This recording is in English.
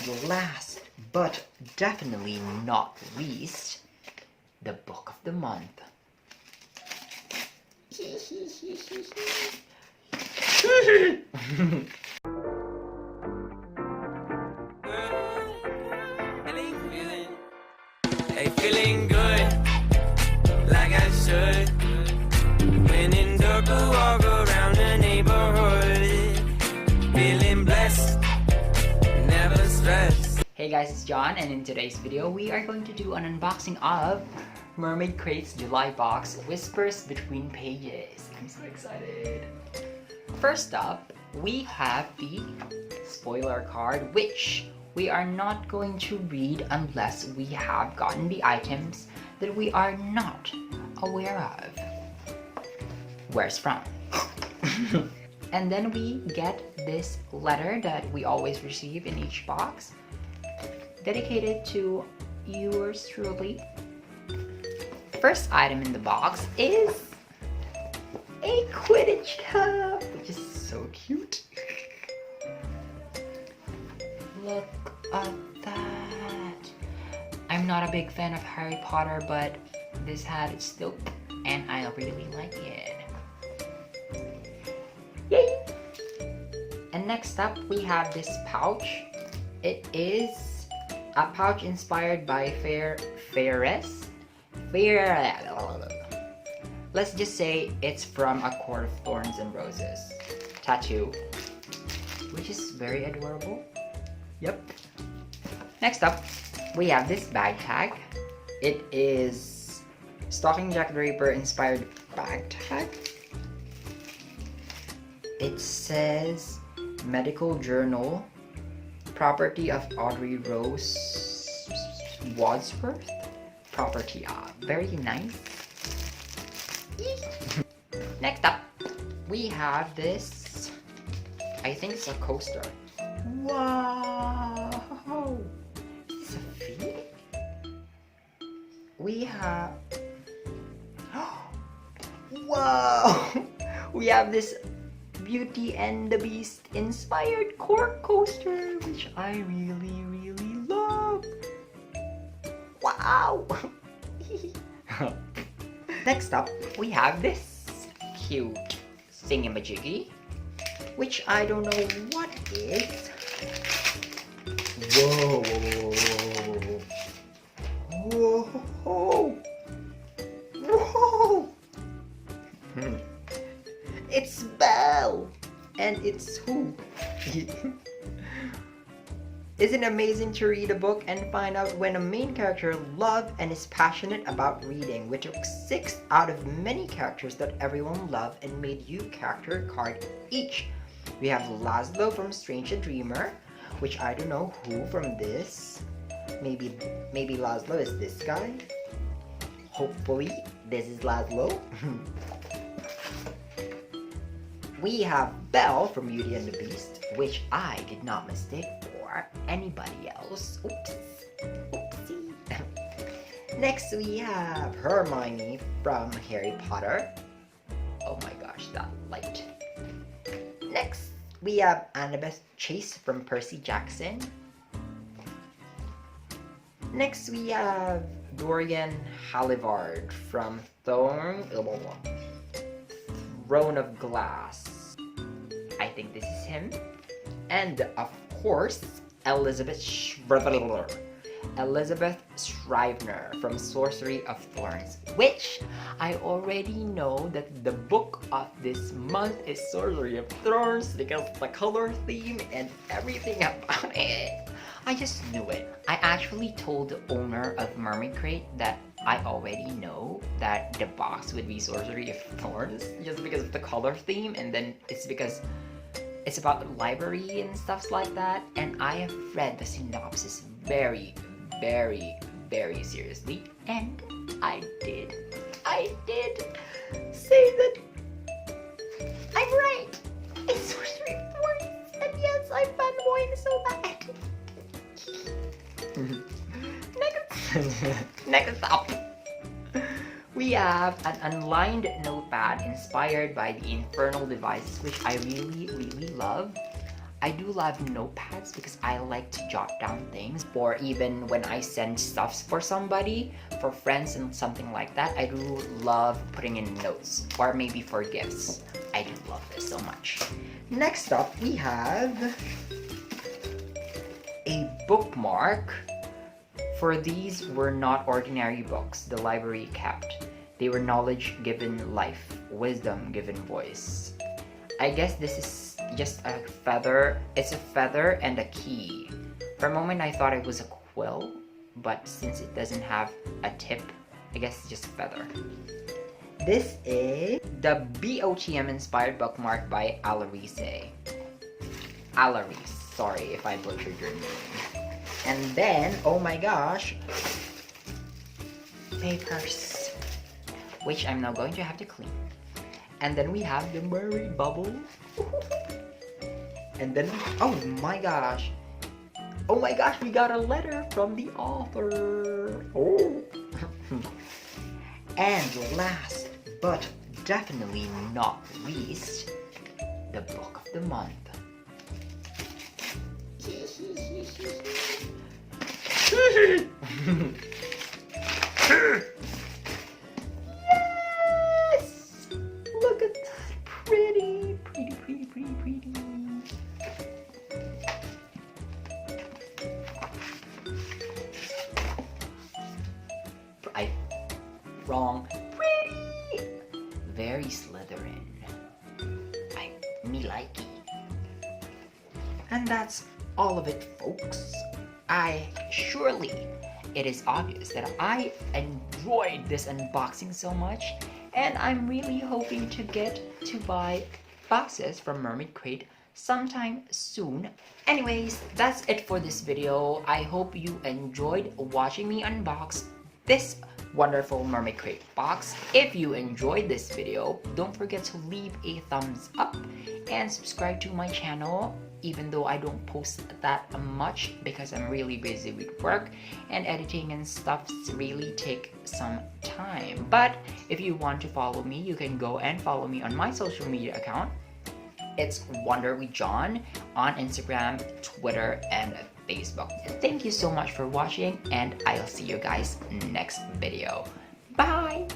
And last but definitely not least, the book of the month. Hey, feeling good, like I should. When in dark, I walk around the neighborhood. Feeling blessed, never stressed. Hey guys, it's John, and in today's video, we are going to do an unboxing of Mermaid Crate's July box, Whispers Between Pages. I'm so excited. First up, we have the spoiler card, which we are not going to read unless we have gotten the items that we are not aware of. Where's from? And then we get this letter that we always receive in each box, dedicated to yours truly. First item in the box is a Quidditch cup, which is so cute. Look at that. I'm not a big fan of Harry Potter, but this hat is still, and I really like it. Yay! And next up, we have this pouch. It is a pouch inspired by Fairies. Let's just say it's from A Court of Thorns and Roses tattoo, which is very adorable. Yep. Next up, we have this bag tag. It is Stocking Jack the Ripper inspired bag tag. It says Medical Journal, property of Audrey Rose Wadsworth. Property, very nice. Next up, we have this, I think it's a coaster. Wow! Is this a feed? We have... Wow! We have this Beauty and the Beast inspired cork coaster, which I really love. Wow! Next up, we have this cute thingamajiggy, which I don't know what it is. Whoa! Whoa! Whoa! It's Belle! And it's who? Isn't it amazing to read a book and find out when a main character loves and is passionate about reading? We took 6 out of many characters that everyone loved and made you character card each. We have Laszlo from Strange the Dreamer, which I don't know who from this. Maybe Laszlo is this guy. Hopefully this is Laszlo. We have Belle from Beauty and the Beast, which I did not mistake for anybody else. Oops. Oopsie. Next we have Hermione from Harry Potter. Oh my gosh, that light. Next we have Annabeth Chase from Percy Jackson. Next we have Dorian Hallivard from Throne of Glass. I think this is him. And of course, Elizabeth Scrivener from Sorcery of Thorns, which I already know that the book of this month is Sorcery of Thorns because the color theme and everything about it. I just knew it. I actually told the owner of Mermaid Crate that I already know that the box would be Sorcery of Thorns just because of the color theme, and then it's because it's about the library and stuff like that, and I have read the synopsis very seriously, and I did say that I'm right. It's Sorcery of Thorns, and yes, I'm fanboying so bad. Next up, we have an unlined notepad inspired by the Infernal Devices, which I really love. I do love notepads because I like to jot down things, or even when I send stuffs for somebody, for friends and something like that, I do love putting in notes, or maybe for gifts. I do love this so much. Next up, we have a bookmark. For these were not ordinary books the library kept. They were knowledge given life, wisdom given voice. I guess this is just a feather. It's a feather and a key. For a moment I thought it was a quill, but since it doesn't have a tip, I guess it's just a feather. This is the BOTM inspired bookmark by Alarise. Alarise, sorry if I butchered your name. And then, oh my gosh, papers, which I'm now going to have to clean. And then we have the mermaid bubble. And then, oh my gosh, we got a letter from the author. Oh. And last but definitely not least, the book of the month. Yes! Look at that. Pretty. Wrong. Pretty. Very Slytherin. Me likey. And that's all of it, folks. Surely it is obvious that I enjoyed this unboxing so much, and I'm really hoping to get to buy boxes from Mermaid Crate sometime soon. Anyways, that's it for this video. I hope you enjoyed watching me unbox this wonderful Mermaid Crate box. If you enjoyed this video, don't forget to leave a thumbs up and subscribe to my channel, even though I don't post that much because I'm really busy with work and editing and stuff really take some time. But if you want to follow me, you can go and follow me on my social media account. It's wanderwithjon on Instagram, Twitter, and Facebook. Thank you so much for watching, and I'll see you guys next video. Bye!